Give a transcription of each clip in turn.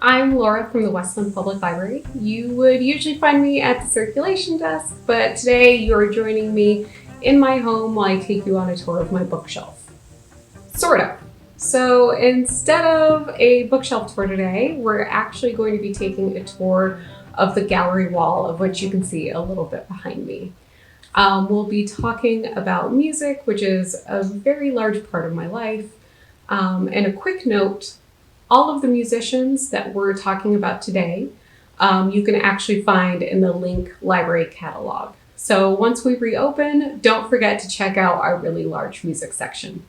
I'm Laura from the Westland Public Library. You would usually find me at the circulation desk, but today you're joining me in my home while I take you on a tour of my bookshelf. Sort of. So instead of a bookshelf tour today, we're actually going to be taking a tour of the gallery wall, of which you can see a little bit behind me. We'll be talking about music, which is a very large part of my life. And a quick note, all of the musicians that we're talking about today, you can actually find in the Link Library catalog. So once we reopen, don't forget to check out our really large music section.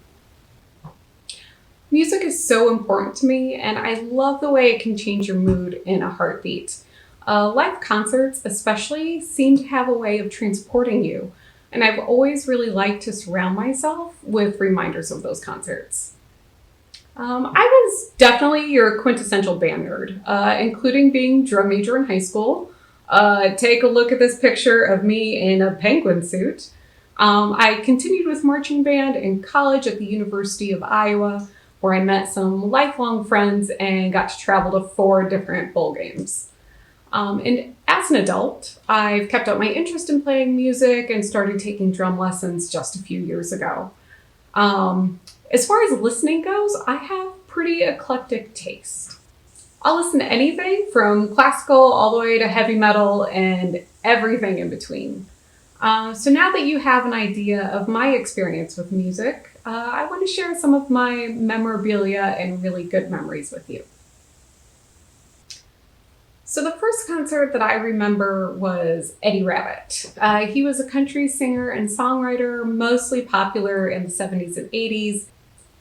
Music is so important to me, and I love the way it can change your mood in a heartbeat. Live concerts especially seem to have a way of transporting you, and I've always really liked to surround myself with reminders of those concerts. I was definitely your quintessential band nerd, including being drum major in high school. Take a look at this picture of me in a penguin suit. I continued with marching band in college at the University of Iowa, where I met some lifelong friends and got to travel to 4 different bowl games. And as an adult, I've kept up my interest in playing music and started taking drum lessons just a few years ago. As far as listening goes, I have pretty eclectic taste. I'll listen to anything from classical all the way to heavy metal and everything in between. So now that you have an idea of my experience with music, I want to share some of my memorabilia and really good memories with you. So the first concert that I remember was Eddie Rabbitt. He was a country singer and songwriter, mostly popular in the 70s and 80s.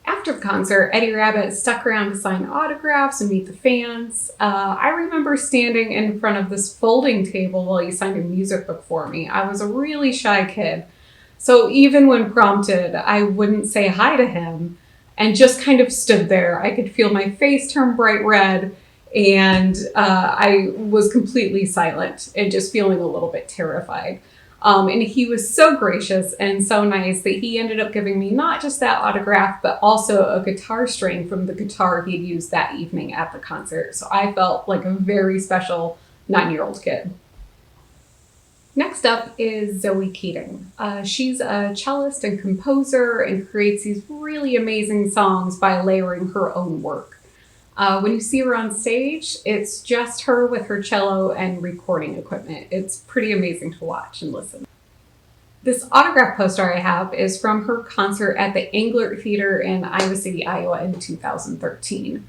After the concert, Eddie Rabbitt stuck around to sign autographs and meet the fans. I remember standing in front of this folding table while he signed a music book for me. I was a really shy kid, so even when prompted, I wouldn't say hi to him and just kind of stood there. I could feel my face turn bright red, and I was completely silent and just feeling a little bit terrified. And he was so gracious and so nice that he ended up giving me not just that autograph, but also a guitar string from the guitar he'd used that evening at the concert. So I felt like a very special 9-year-old kid. Next up is Zoe Kaden. She's a cellist and composer and creates these really amazing songs by layering her own work. When you see her on stage, it's just her with her cello and recording equipment. It's pretty amazing to watch and listen. This autograph poster I have is from her concert at the Englert Theater in Iowa City, Iowa in 2013.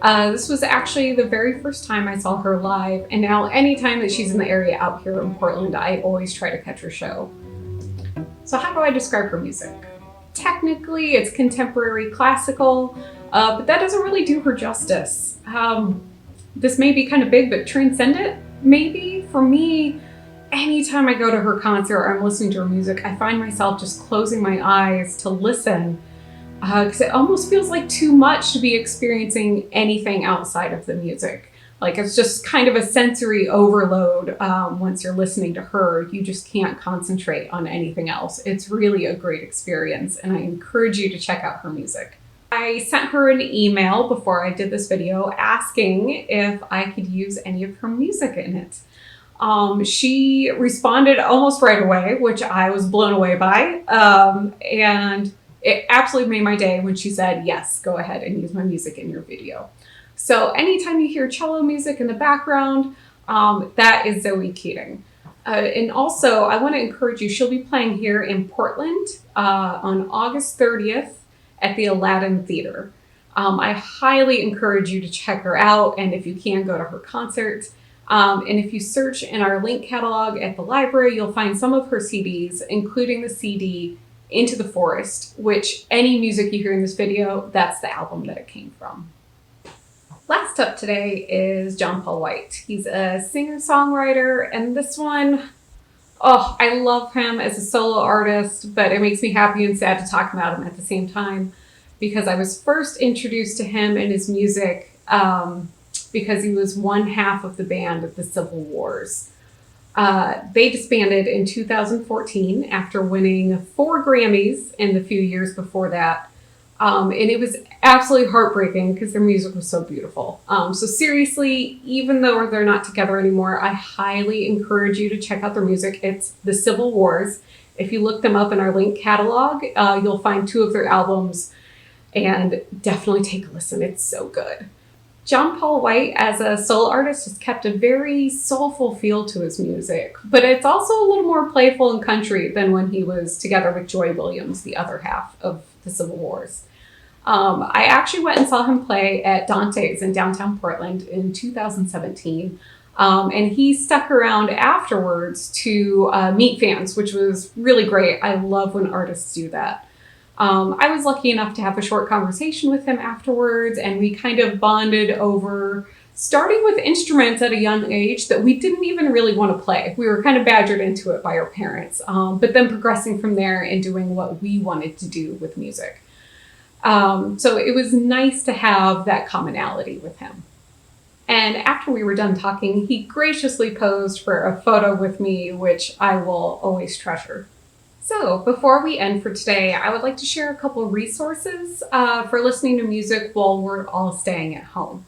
This was actually the very first time I saw her live, and now anytime that she's in the area out here in Portland, I always try to catch her show. So how do I describe her music? Technically, it's contemporary classical, but that doesn't really do her justice. This may be kind of big, but transcendent, maybe. For me, anytime I go to her concert or I'm listening to her music, I find myself just closing my eyes to listen, because it almost feels like too much to be experiencing anything outside of the music. Like, it's just kind of a sensory overload. Once you're listening to her, you just can't concentrate on anything else. It's really a great experience, and I encourage you to check out her music. I sent her an email before I did this video asking if I could use any of her music in it. She responded almost right away, which I was blown away by. And it absolutely made my day when she said, yes, go ahead and use my music in your video. So anytime you hear cello music in the background, that is Zoe Kaden. And also, I want to encourage you, she'll be playing here in Portland on August 30th at the Aladdin Theater. I highly encourage you to check her out, and if you can, go to her concert. And if you search in our link catalog at the library, you'll find some of her CDs, including the CD Into the Forest, which any music you hear in this video, that's the album that it came from. Last up today is John Paul White. He's a singer-songwriter, and this one, oh, I love him as a solo artist, but it makes me happy and sad to talk about him at the same time, because I was first introduced to him and his music because he was one half of the band of the Civil Wars. They disbanded in 2014 after winning 4 Grammys in the few years before that. And it was absolutely heartbreaking because their music was so beautiful. So seriously, even though they're not together anymore, I highly encourage you to check out their music. It's The Civil Wars. If you look them up in our link catalog, you'll find 2 of their albums, and definitely take a listen. It's so good. John Paul White, as a solo artist, has kept a very soulful feel to his music, but it's also a little more playful and country than when he was together with Joy Williams, the other half of The Civil Wars. I actually went and saw him play at Dante's in downtown Portland in 2017. And he stuck around afterwards to meet fans, which was really great. I love when artists do that. I was lucky enough to have a short conversation with him afterwards, and we kind of bonded over starting with instruments at a young age that we didn't even really want to play. We were kind of badgered into it by our parents, but then progressing from there and doing what we wanted to do with music. So it was nice to have that commonality with him. And after we were done talking, he graciously posed for a photo with me, which I will always treasure. So before we end for today, I would like to share a couple of resources for listening to music while we're all staying at home.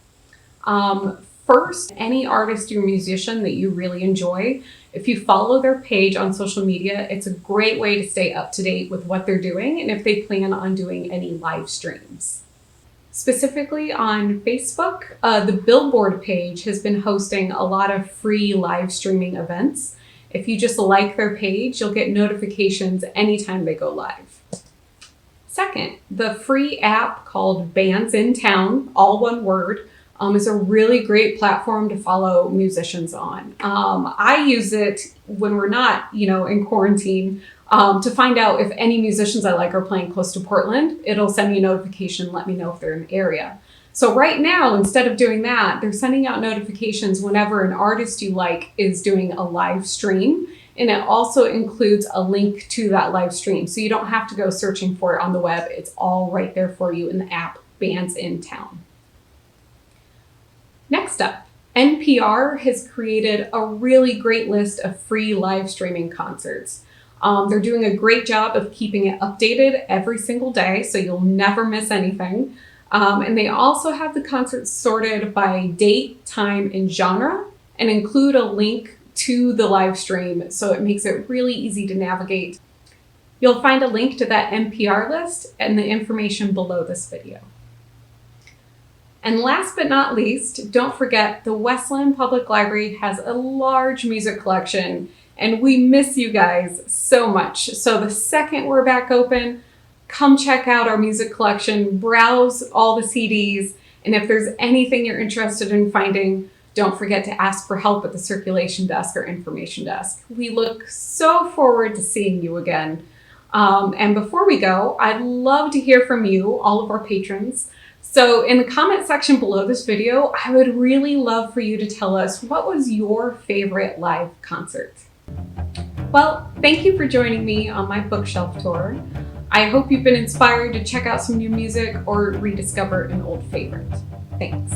First, any artist or musician that you really enjoy, if you follow their page on social media, it's a great way to stay up to date with what they're doing and if they plan on doing any live streams. Specifically on Facebook, the Billboard page has been hosting a lot of free live streaming events. If you just like their page, you'll get notifications anytime they go live. Second, the free app called Bands in Town, all one word, is a really great platform to follow musicians on. I use it when we're not, in quarantine, to find out if any musicians I like are playing close to Portland. It'll send me a notification, let me know if they're in the area. So right now, instead of doing that, they're sending out notifications whenever an artist you like is doing a live stream. And it also includes a link to that live stream. So you don't have to go searching for it on the web. It's all right there for you in the app, Bands in Town. Next up, NPR has created a really great list of free live streaming concerts. They're doing a great job of keeping it updated every single day, so you'll never miss anything. And they also have the concerts sorted by date, time, and genre, and include a link to the live stream, so it makes it really easy to navigate. You'll find a link to that NPR list and the information below this video. And last but not least, don't forget the Westland Public Library has a large music collection, and we miss you guys so much. So the second we're back open, come check out our music collection, browse all the CDs, and if there's anything you're interested in finding, don't forget to ask for help at the circulation desk or information desk. We look so forward to seeing you again. And before we go, I'd love to hear from you, all of our patrons. So in the comment section below this video, I would really love for you to tell us what was your favorite live concert. Well, thank you for joining me on my bookshelf tour. I hope you've been inspired to check out some new music or rediscover an old favorite. Thanks.